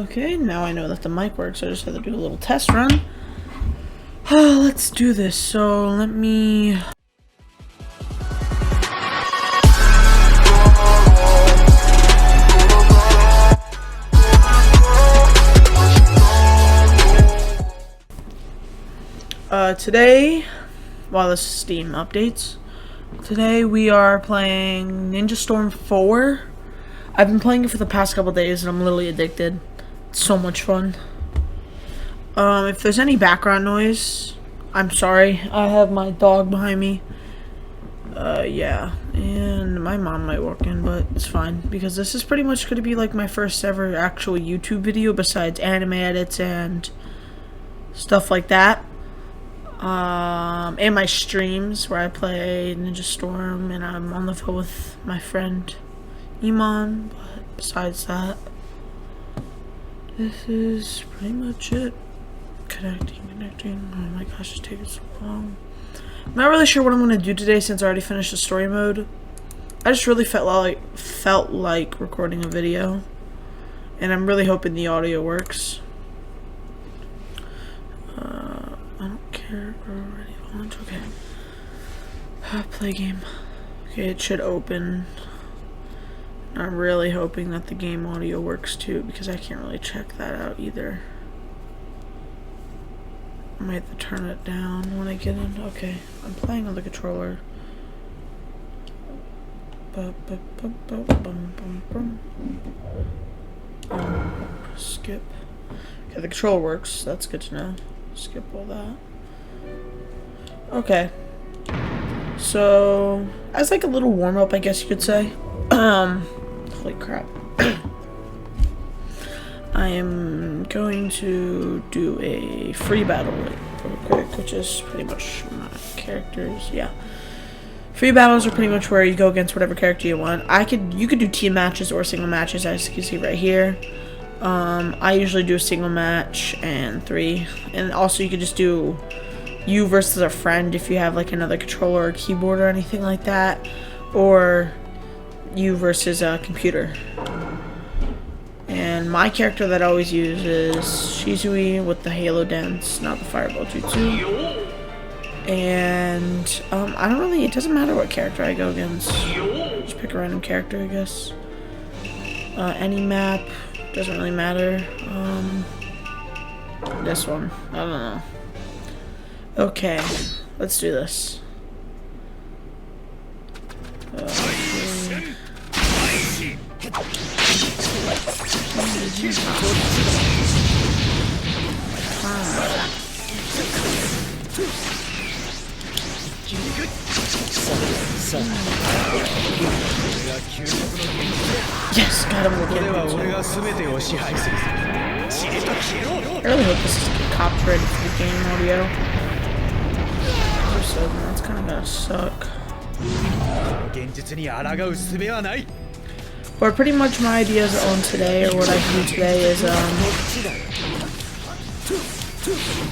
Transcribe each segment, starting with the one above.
Okay, now I know that the mic works. I just have to do a little test run. Let's do this. So let me... Today, while this is Steam updates, today we are playing Ninja Storm 4. I've been playing it for the past couple days and I'm literally addicted. It's so much fun. If there's any background noise, I'm sorry. I have my dog behind me. Yeah. And my mom might walk in, but it's fine. Because this is pretty much going to be like my first ever actual YouTube video besides anime edits and stuff like that. And my streams where I play Ninja Storm and I'm on the phone with my friend Iman, but besides that, this is pretty much it. Connecting. Oh my gosh, it's taking so long. I'm not really sure what I'm going to do today since I already finished the story mode. I just really felt like recording a video, and I'm really hoping the audio works. I don't care. Already launch. Okay. Play game. Okay, it should open. I'm really hoping that the game audio works too, because I can't really check that out either. I might have to turn it down when I get in. Okay, I'm playing on the controller. Skip. Okay, the controller works. That's good to know. Skip all that. Okay. So, as like a little warm-up, I guess you could say. Holy crap. I am going to do a free battle real quick, which is pretty much my characters. Yeah. Free battles are pretty much where you go against whatever character you want. You could do team matches or single matches, as you can see right here. I usually do a single match and 3. And also you could just do you versus a friend if you have like another controller or keyboard or anything like that. Or you versus a computer. And my character that I always use is Shizui with the Halo Dance, not the Fireball Jutsu. And I don't really, it doesn't matter what character I go against. Just pick a random character, I guess. Any map, doesn't really matter. This one, I don't know. Okay, let's do this. Yes, got him again. I really hope this is copyrighted for the game audio. So that's kind of gonna suck. But pretty much my ideas on today, or what I can do today,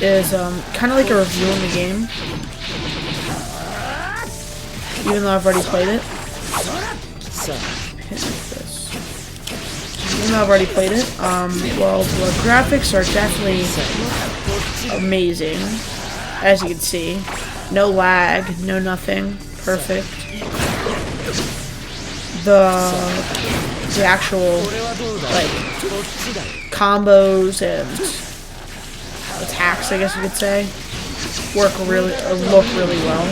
is kind of like a review in the game. Even though I've already played it. Even though I've already played it. Well, the graphics are definitely amazing. As you can see. No lag, no nothing. Perfect. The actual, like, combos and attacks, I guess you could say, look really well.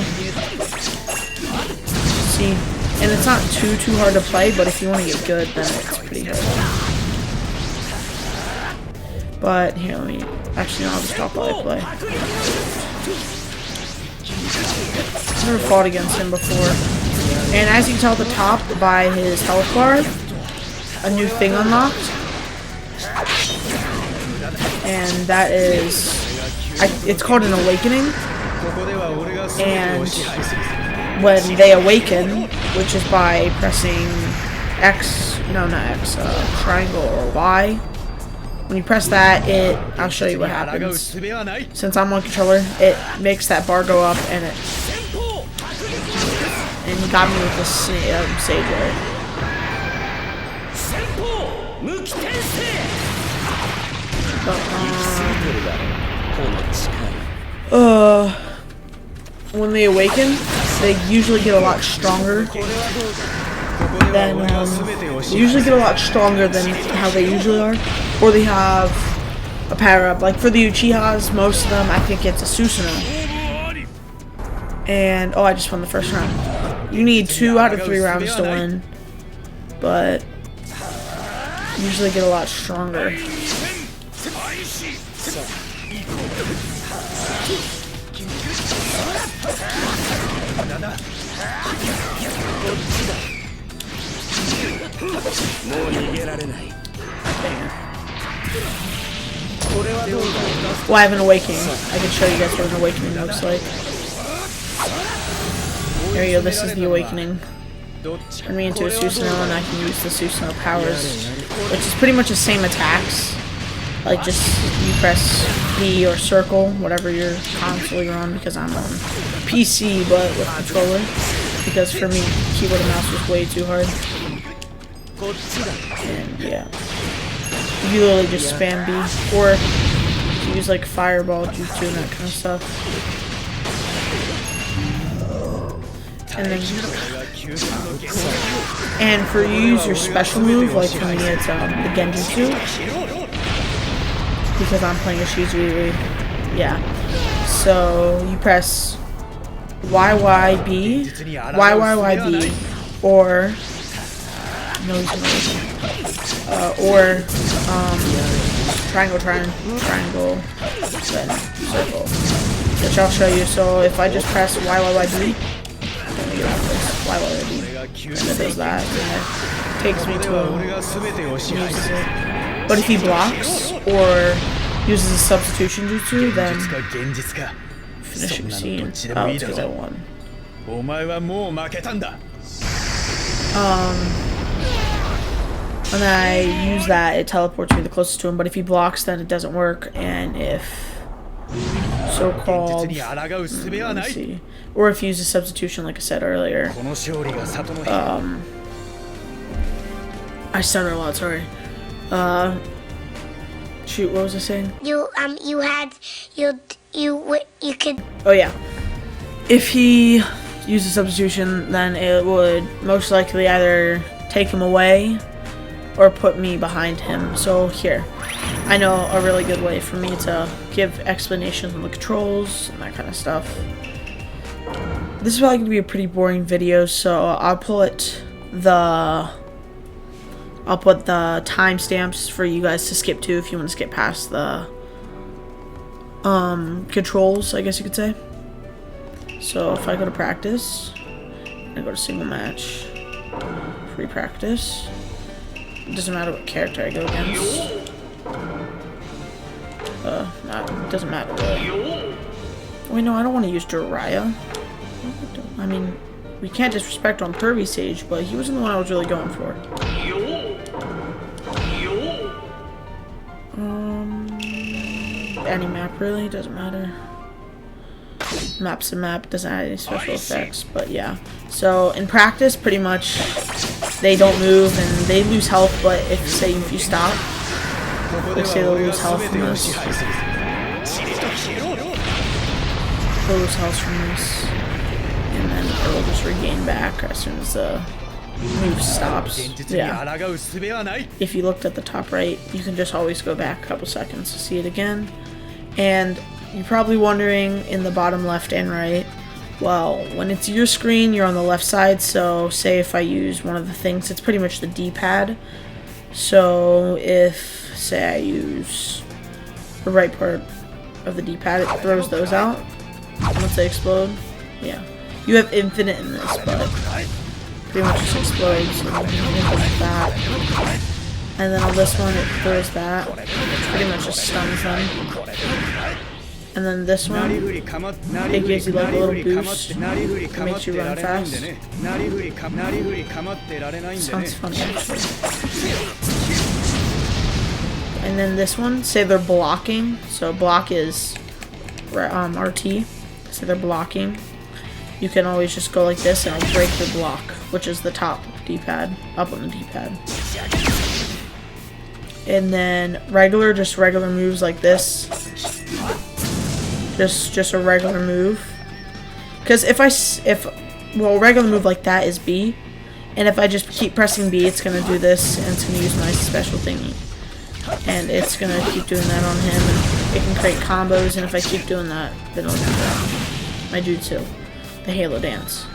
See, and it's not too hard to play, but if you want to get good, then it's pretty hard. But here, let me actually, I'll just stop while I play. I've never fought against him before. And as you can tell at the top by his health bar, a new thing unlocked. And that is, it's called an awakening. And when they awaken, which is by pressing X, no not X, triangle or Y. When you press that, I'll show you what happens. Since I'm on controller, it makes that bar go up and he got me with the sage right. When they awaken, they usually get a lot stronger than how they usually are, or they have a power up. Like for the Uchihas, most of them I think it's a Susanoo. And oh, I just won the first round. You need 2 out of 3 rounds to win, but usually get a lot stronger. Well, I have an awakening. I can show you guys what an awakening looks like. There you go, this is the awakening. Turn me into a Susanoo and I can use the Susanoo powers, which is pretty much the same attacks. Like just you press B or circle, whatever your console you're on, because I'm on PC but with controller. Because for me, keyboard and mouse was way too hard. And yeah. You literally just spam B, or use like fireball, jutsu, and that kind of stuff. And for you use your special move, like for me it's the Genjutsu, because I'm playing a Shizui. Yeah. So you press YYB, or triangle, then circle, which I'll show you. So if I just press YYB, and it does that, and it takes me to him, uses it. But if he blocks or uses a substitution jutsu, then finishing scene. Oh, it's because I won. When I use that, it teleports me the closest to him, but if he blocks, then it doesn't work, and if so-called, let me see, or if you use a substitution, like I said earlier, I stutter a lot, sorry. Shoot, what was I saying? You could. Oh yeah, if he uses substitution, then it would most likely either take him away or put me behind him. So here, I know a really good way for me to give explanations on the controls and that kind of stuff. This is probably going to be a pretty boring video, so I'll put the timestamps for you guys to skip to if you want to skip past the controls, I guess you could say. So if I go to practice, and I go to single match, free practice, it doesn't matter what character I go against. It doesn't matter what. Wait, no, I don't want to use Jiraiya. I mean, we can't disrespect on Kirby Sage, but he wasn't the one I was really going for. Any map really, doesn't matter. Map's a map, doesn't have any special effects, but yeah. So in practice, pretty much they don't move and they lose health, but if you stop, let's say they'll lose health from this. They'll lose health from this, and then it'll just regain back as soon as the move stops. Yeah. If you looked at the top right, you can just always go back a couple seconds to see it again. And you're probably wondering in the bottom left and right, well, when it's your screen, you're on the left side, so say if I use one of the things, it's pretty much the D-pad. So if, say I use the right part of the D-pad, it throws those out once they explode. Yeah. You have infinite in this, but pretty much just explodes, and you can like that. And then on this one, it throws that, which pretty much just stuns them. And then this one, it gives you like a little boost, it makes you run fast. Sounds fun actually. And then this one, say they're blocking, so block is RT, so they're blocking. You can always just go like this and it'll break your block, which is the top D-pad, up on the D-pad. and then regular, just regular moves like this. Just a regular move. Because well, regular move like that is B, and if I just keep pressing B, it's gonna do this, and it's gonna use my special thingy, and it's gonna keep doing that on him, and it can create combos, and if I keep doing that, then it'll do that. My jutsu, the Halo dance.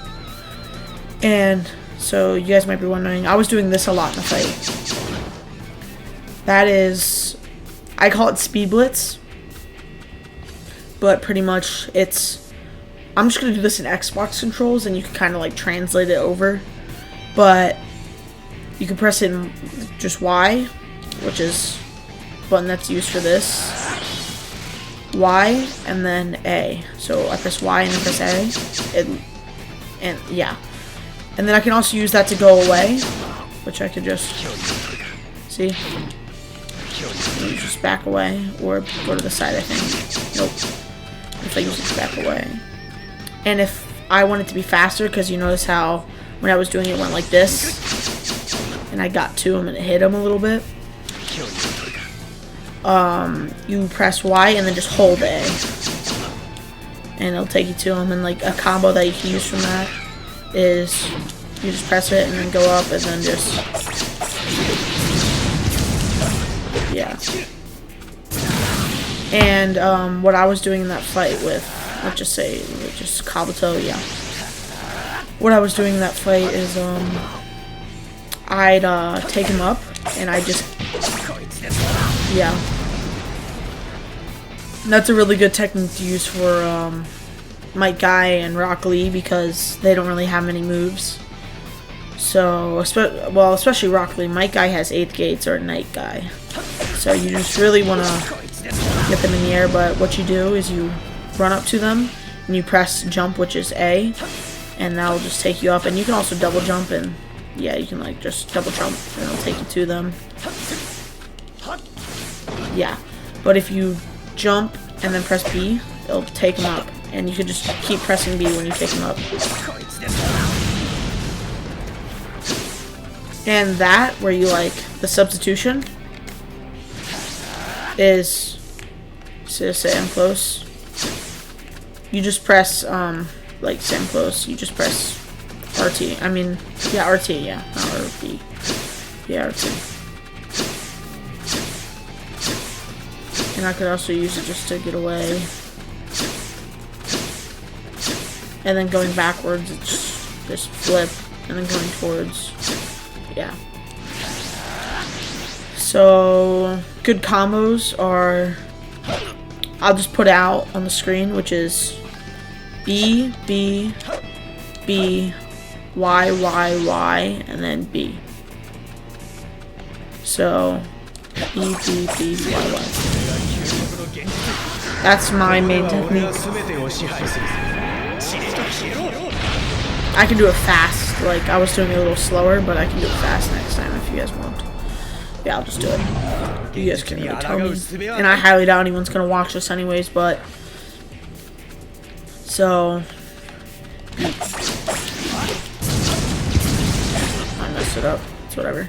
And so you guys might be wondering, I was doing this a lot in the fight. That is, I call it Speed Blitz, but pretty much I'm just going to do this in Xbox controls, and you can kind of like translate it over, but you can press it in just Y, which is the button that's used for this, Y, and then A. So I press Y and then press A, and yeah. And then I can also use that to go away, which I could just, see? You just back away, or go to the side, I think. Nope. If I use it to back away. And if I want it to be faster, because you notice how when I was doing it, it went like this, and I got to him and it hit him a little bit. You press Y and then just hold A, and it'll take you to him. And like a combo that you can use from that is you just press it and then go up and then just, yeah. And what I was doing in that fight with, let's just say, just Kabuto, yeah. What I was doing in that fight is I'd take him up and I just, yeah. That's a really good technique to use for Mike Guy and Rock Lee, because they don't really have many moves. So, especially Rock Lee. Mike Guy has 8th gates, or Night Guy. So you just really want to get them in the air, but what you do is you run up to them and you press jump, which is A, and that'll just take you up. And you can also double jump, and yeah, you can like just double jump and it'll take you to them. Yeah, but if you jump and then press B, it'll take them up, and you can just keep pressing B when you take them up. And that, where you like the substitution, is, so say I'm close, you just press like say I'm close, you just press RT. I mean, yeah, RT, yeah, not RB. Yeah, RT. And I could also use it just to get away. And then going backwards, it's just flip, and then going towards, yeah. So, good combos are, I'll just put out on the screen, which is B, B, B, Y, Y, Y, and then B. So, B, B, B, Y, Y. That's my main technique. I can do it fast, like I was doing it a little slower, but I can do it fast next time if you guys want. Yeah, I'll just do it. You guys can really tell me. And I highly doubt anyone's gonna watch this anyways, but so I messed it up. It's whatever.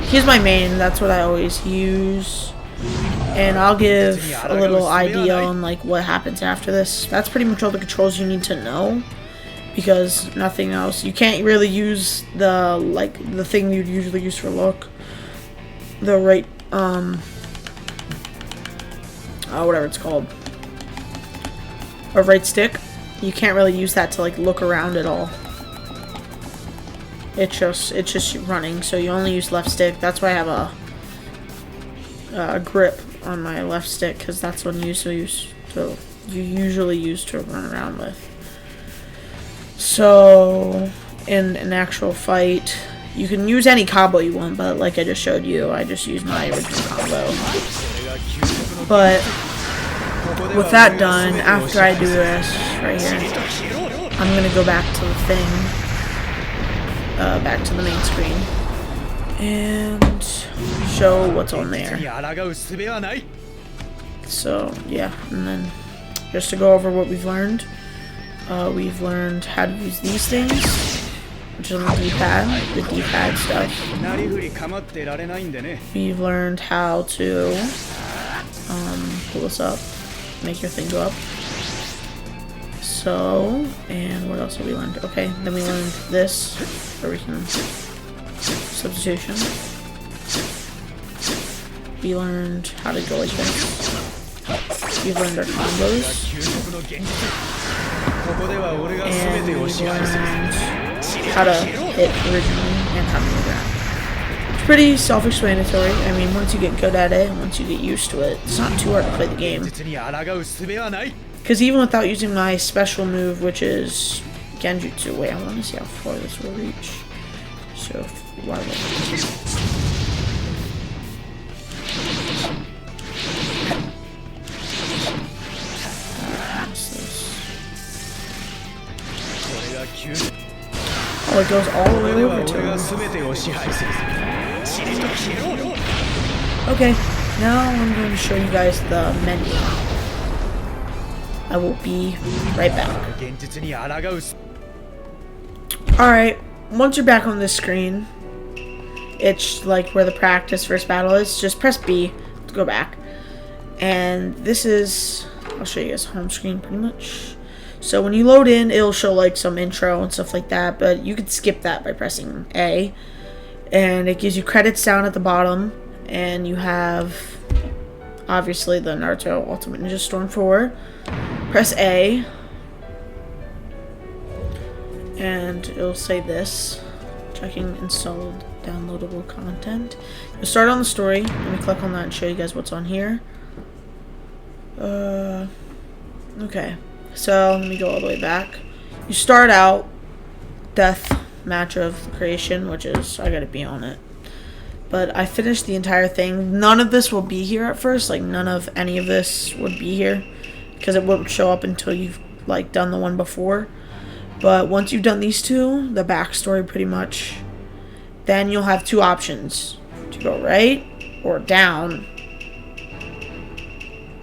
He's my main, that's what I always use. And I'll give a little idea on like what happens after this. That's pretty much all the controls you need to know, because nothing else. You can't really use the thing you'd usually use for look. The right whatever it's called. A right stick. You can't really use that to like look around at all. It's just running, so you only use left stick. That's why I have a grip on my left stick, because that's what you usually use to run around with. So in an actual fight, you can use any combo you want, but like I just showed you, I just use my original combo. But with that done, after I do this right here, I'm gonna go back to the thing, back to the main screen, and show what's on there. So yeah, and then just to go over what we've learned how to use these things, which is on the D-pad stuff. We've learned how to pull this up, make your thing go up. So, and what else have we learned? Okay, then we learned this, where we can substitution. We learned how to go like this. We've learned our combos. And we learned how to hit originally and how to move around. It's pretty self-explanatory. I mean, once you get good at it, once you get used to it, it's not too hard to play the game. Because even without using my special move, which is Genjutsu, wait, I want to see how far this will reach. So, why would oh, it goes all the way over to him. Okay, now I'm going to show you guys the menu. I will be right back. Alright, once you're back on this screen, it's like where the practice first battle is. Just press B to go back. And this is, I'll show you guys home screen pretty much. So when you load in, it'll show like some intro and stuff like that, but you could skip that by pressing A. And it gives you credits down at the bottom, and you have obviously the Naruto Ultimate Ninja Storm 4. Press A, and it'll say this, checking installed downloadable content. You'll start on the story. Let me click on that and show you guys what's on here. Okay. So, let me go all the way back. You start out, Death Match of Creation, which is, I gotta be on it. But I finished the entire thing. None of this will be here at first. Like, none of any of this would be here. Because it won't show up until you've, like, done the one before. But once you've done these two, the backstory pretty much, then you'll have two options. To go right or down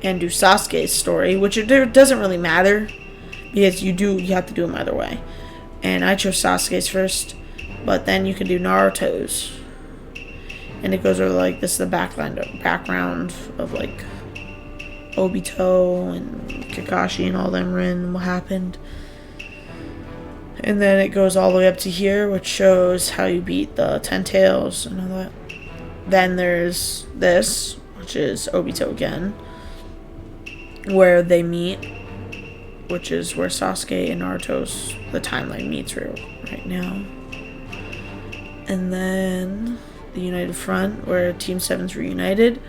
and do Sasuke's story, which it doesn't really matter because you have to do them either way. And I chose Sasuke's first, but then you can do Naruto's, and it goes over like this is the background of like Obito and Kakashi and all them and what happened. And then it goes all the way up to here, which shows how you beat the 10 Tails and all that. Then there's this, which is Obito again, where they meet, which is where Sasuke and Naruto's, the timeline meets right now. And then the United Front, where Team 7's reunited,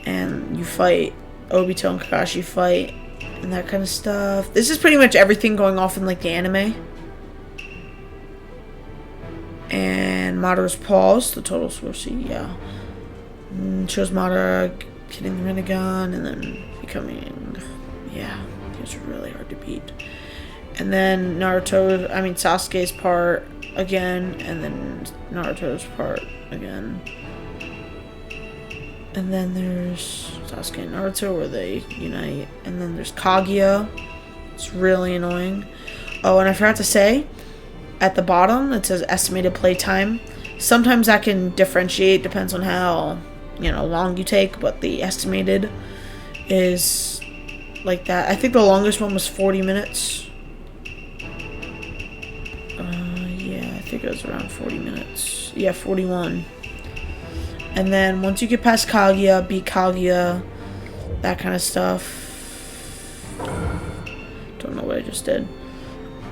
and you fight, Obito and Kakashi fight, and that kind of stuff. This is pretty much everything going off in like the anime. And Madara's pause, the total Sworcy, yeah. Shows Madara getting the Rinnegan and then becoming, yeah, it's really hard to beat. And then Sasuke's part again, and then Naruto's part again. And then there's Sasuke and Naruto where they unite. And then there's Kaguya. It's really annoying. Oh, and I forgot to say, at the bottom it says estimated playtime. Sometimes that can differentiate, depends on how long you take, but the estimated is like that. I think the longest one was 40 minutes. Yeah, I think it was around 40 minutes. Yeah, 41. And then once you get past Kaguya, beat Kaguya, that kind of stuff. Don't know what I just did.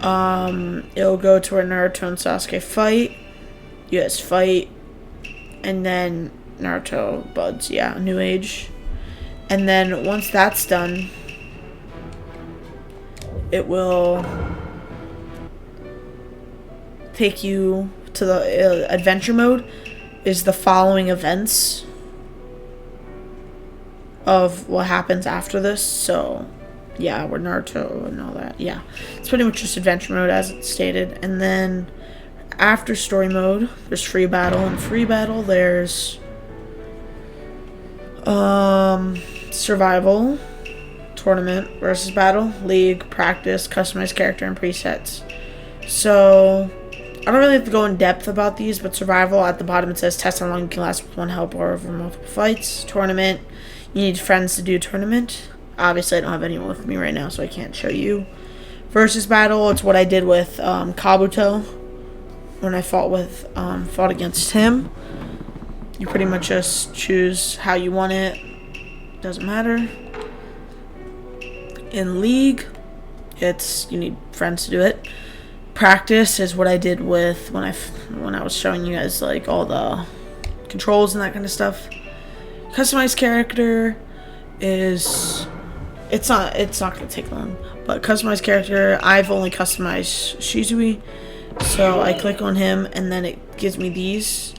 It'll go to where Naruto and Sasuke fight. You guys fight. And then Naruto buds, yeah, New Age. And then once that's done, it will take you to the adventure mode. Is the following events of what happens after this. So yeah, we're Naruto and all that. Yeah, it's pretty much just adventure mode as it's stated. And then after story mode, there's free battle. In free battle, there's survival, tournament, versus battle, league, practice, customized character, and presets. So I don't really have to go in depth about these, but survival, at the bottom it says test how long you can last with one help or over multiple fights. Tournament, you need friends to do tournament. Obviously I don't have anyone with me right now, so I can't show you. Versus battle, it's what I did with Kabuto when I fought against him. You pretty much just choose how you want it. Doesn't matter. In league, you need friends to do it. Practice is what I did with when I was showing you guys like all the controls and that kind of stuff. Customized character is it's not gonna take long, but customized character, I've only customized Shizui, so I click on him and then it gives me these,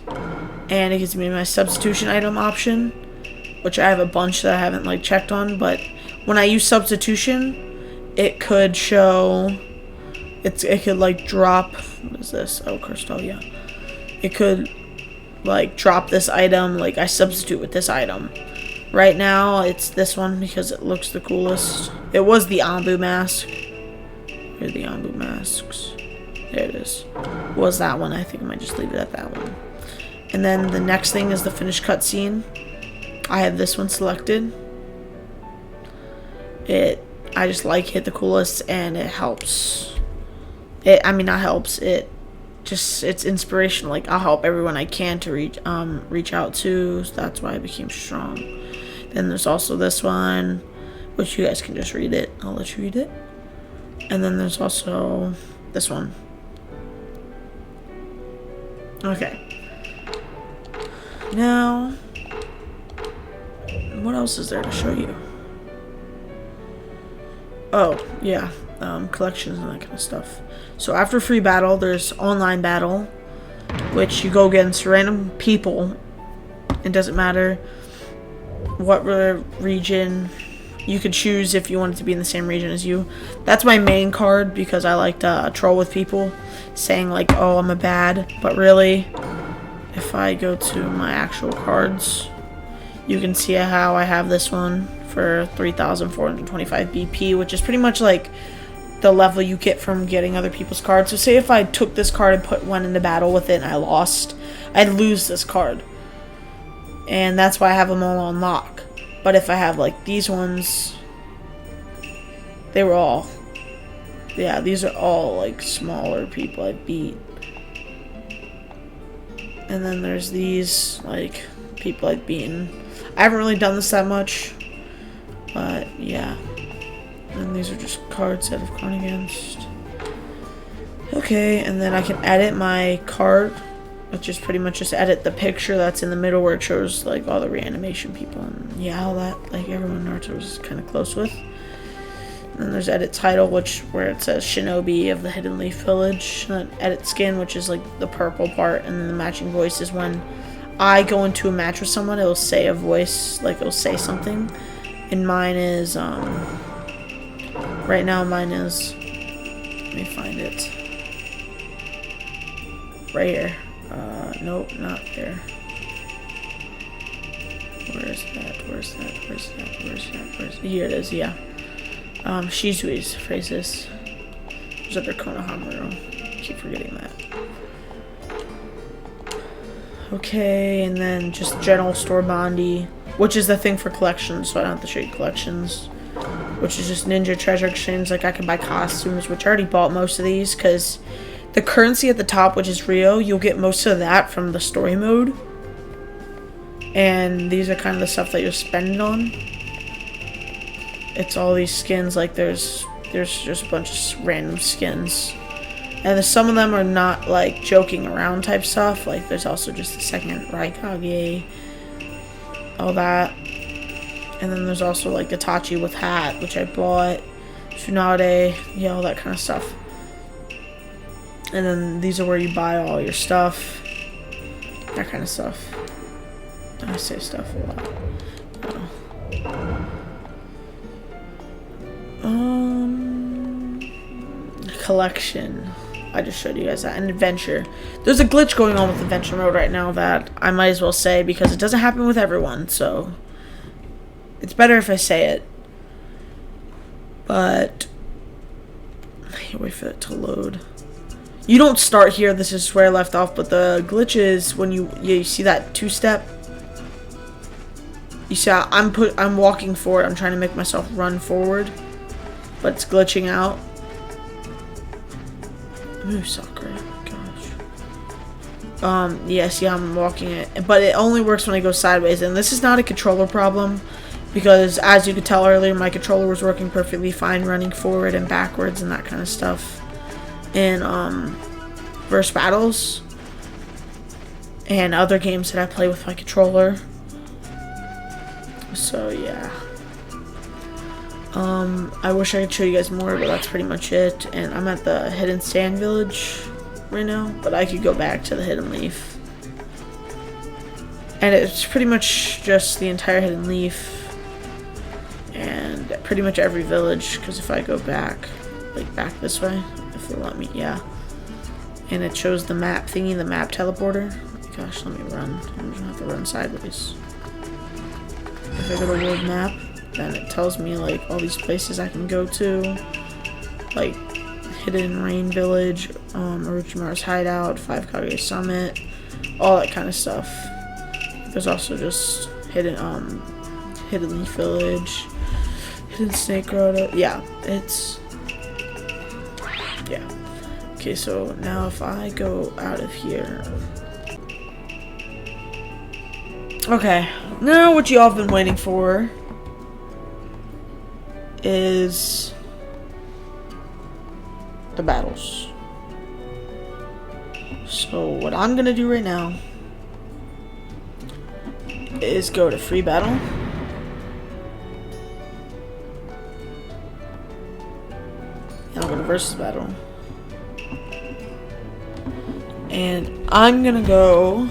and it gives me my substitution item option, which I have a bunch that I haven't like checked on, but when I use substitution, it could show. It could like drop. What is this? Oh, crystal. Yeah. It could like drop this item. Like I substitute with this item. Right now, it's this one because it looks the coolest. It was the Ambu mask. Here are the Ambu masks. There it is. It was that one? I think I might just leave it at that one. And then the next thing is the finished cutscene. I have this one selected. I just like it the coolest, and it helps. Not helps. It's inspirational. Like I'll help everyone I can to reach out to. So that's why I became strong. Then there's also this one, which you guys can just read it. I'll let you read it. And then there's also this one. Okay. Now, what else is there to show you? Oh, yeah. Collections and that kind of stuff. So after free battle, there's online battle, which you go against random people. It doesn't matter what region. You could choose if you wanted to be in the same region as you. That's my main card because I like to troll with people, saying like, oh, I'm a bad. But really, if I go to my actual cards, you can see how I have this one for 3,425 BP, which is pretty much like the level you get from getting other people's cards. So say if I took this card and went into battle with it and I lost, I'd lose this card. And that's why I have them all on lock. But if I have like these ones, these are all like smaller people I beat. And then there's these like people I've beaten. I haven't really done this that much, but yeah. And these are just cards that I've gone against. Okay, and then I can edit my card, which is pretty much just edit the picture that's in the middle where it shows like all the reanimation people and yeah, all that, like everyone Naruto was kind of close with. And then there's edit title, where it says Shinobi of the Hidden Leaf Village. And then edit skin, which is like the purple part, and then the matching voice is when I go into a match with someone, it'll say a voice, like it'll say something. And mine is right now mine is, let me find it. Right here. Nope, not there. Where's that? Here it is, yeah. Shizui's phrases. There's other Konohamaru. Keep forgetting that. Okay, and then just general store Bondi, which is the thing for collections, so I don't have to show you collections. Which is just ninja treasure exchange, like I can buy costumes, which I already bought most of these, because the currency at the top, which is Rio, you'll get most of that from the story mode. And these are kind of the stuff that you're spending on. It's all these skins, like there's just a bunch of random skins. And some of them are not like joking around type stuff, like there's also just the second Raikage, all that. And then there's also like the Tachi with hat, which I bought, Tsunade, yeah, all that kind of stuff. And then these are where you buy all your stuff, that kind of stuff. I say stuff a lot. Oh. Collection. I just showed you guys that. And adventure. There's a glitch going on with adventure mode right now that I might as well say because it doesn't happen with everyone, so it's better if I say it. But I can't wait for it to load. You don't start here. This is where I left off. But the glitch is when you see that two-step. You see how I'm walking forward. I'm trying to make myself run forward, but it's glitching out. Ooh, Sakura. Gosh. Yeah. See how I'm walking it, but it only works when I go sideways. And this is not a controller problem. Because, as you could tell earlier, my controller was working perfectly fine running forward and backwards and that kind of stuff in verse battles and other games that I play with my controller. So, yeah. I wish I could show you guys more, but that's pretty much it. And I'm at the Hidden Sand Village right now, but I could go back to the Hidden Leaf. And it's pretty much just the entire Hidden Leaf. And pretty much every village, because if I go back, like back this way, if they'll let me, yeah. And it shows the map thingy, the map teleporter. Gosh, let me run. I'm just gonna have to run sideways. If I go to world map, then it tells me like all these places I can go to, like Hidden Rain Village, Orochimaru's Hideout, 5 Kage Summit, all that kind of stuff. There's also just Hidden Leaf Village, Hidden Snake Grotto. Yeah, it's... Yeah. Okay, so now if I go out of here... Okay, now what y'all have been waiting for is the battles. So what I'm gonna do right now is go to free battle. And I'll go to versus battle. And I'm gonna go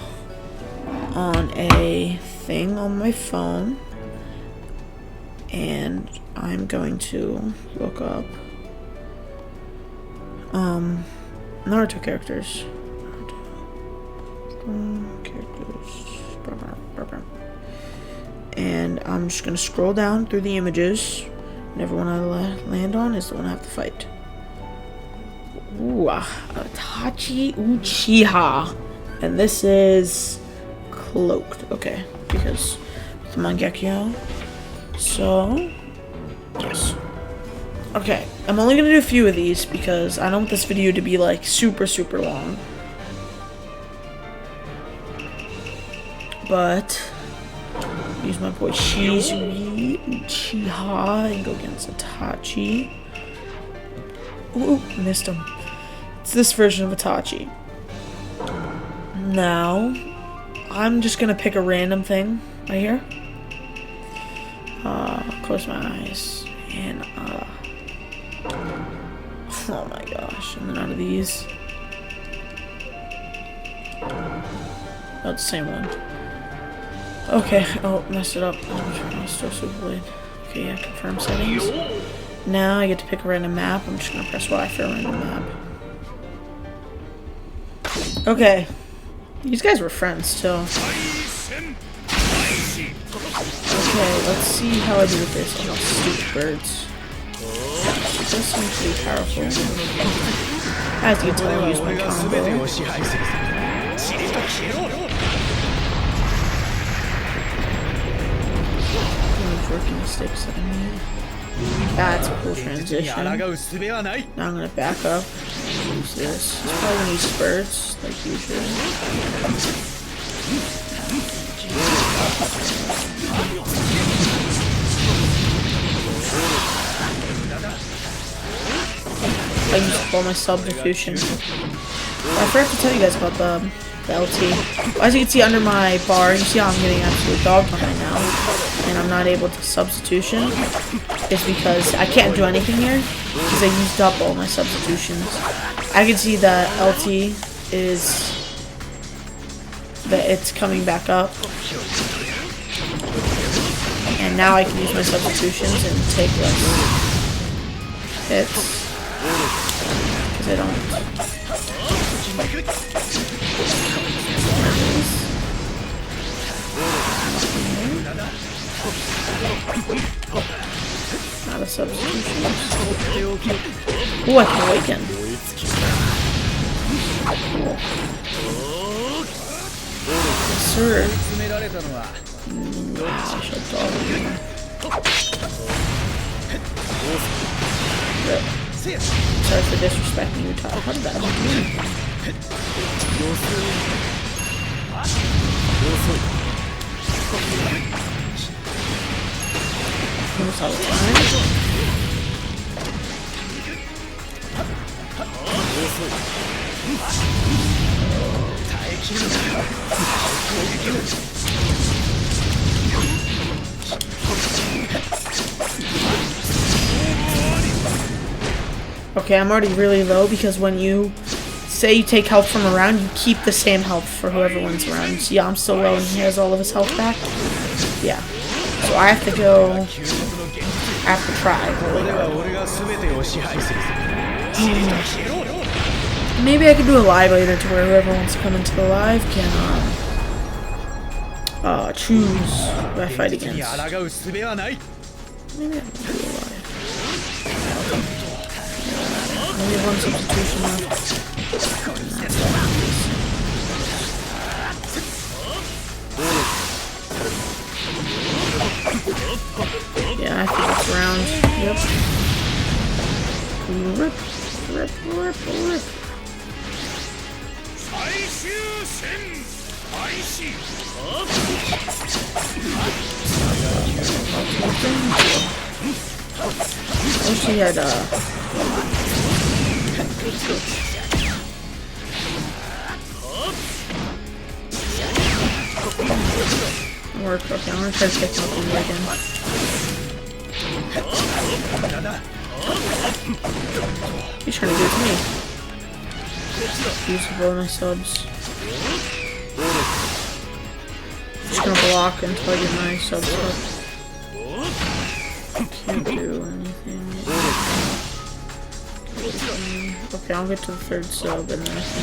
on a thing on my phone. And I'm going to look up Naruto characters. And I'm just gonna scroll down through the images, and everyone I land on is the one I have to fight. Ooh, Itachi Uchiha, and this is cloaked. Okay, because the Mangekyo. So yes. Okay, I'm only gonna do a few of these because I don't want this video to be like super long. But use my boy Shizui Uchiha and go against Itachi. Ooh, missed him. It's this version of Itachi. Now, I'm just gonna pick a random thing right here. Close my eyes and oh my gosh, and then out of these. Oh, the same one. Okay, oh, messed it up. Still Super Blade. Okay, yeah, confirm settings. Now I get to pick a random map. I'm just gonna press Y for a random map. Okay. These guys were friends too. Okay, let's see how I do with this. Oh, stupid birds. This seems pretty powerful. As you can tell, I use my combo. Working sticks that I need. That's a cool transition. Now I'm gonna back up. Use this. It's probably gonna use spurts, like usual. I used all my substitution. I forgot to tell you guys about the LT. As you can see under my bar, you see how I'm getting absolute dog right now, and I'm not able to substitution. It's because I can't do anything here because I used up all my substitutions. I can see that LT is that it's coming back up, and now I can use my substitutions and take less hits because I don't Not a substitution. Ooh, I can awaken. Cool. Yes, sir. Sorry for disrespecting you, Todd. How did that happen? Almost all the time. Okay, I'm already really low because when you say you take health from around, you keep the same health for whoever wins around. So yeah, I'm still low and he has all of his health back. Yeah. So I have to go. I have to try. Maybe I could do a live later to where whoever wants to come into the live can choose who I fight against. Maybe I can do a live. Only one substitution left. Yeah, I think it's round. Yep. Rip, rip, rip, rip. I wish he had work. Okay, I'm gonna try to take him up again. He's trying to do it to me. Use the bonus subs. Just gonna block until I get my subs up. Can't do anything. Okay, I'll get to the third sub and then I can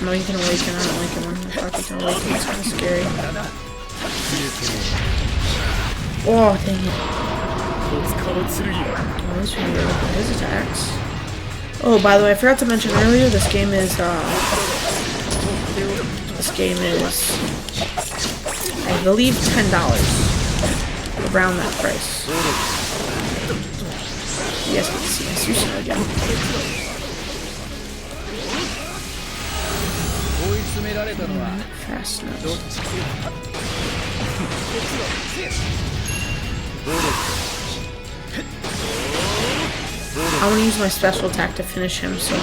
no, you can awaken. I don't like it when I thought you can awaken. It's kind of scary. Oh, dang it. Oh, this one really good. His attacks. Oh, by the way, I forgot to mention earlier, this game is, I believe, $10. Around that price. You guys get to see my Susan again. Fast enough. I want to use my special attack to finish him, so...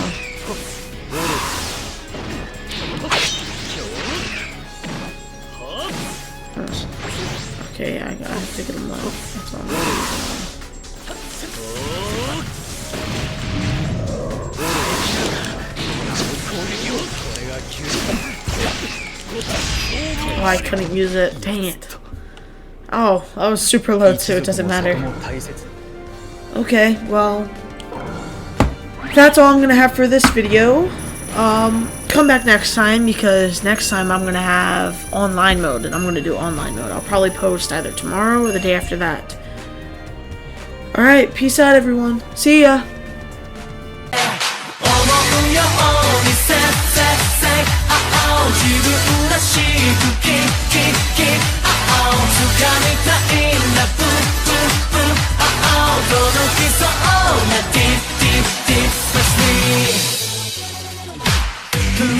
Okay, I have to get him low. That's all I'm gonna do. Oh, I couldn't use it. Dang it. Oh, I was super low too. It doesn't matter. Okay, well, that's all I'm gonna have for this video. Come back next time because next time I'm gonna have online mode and I'm gonna do online mode. I'll probably post either tomorrow or the day after that. Alright, peace out everyone. See ya!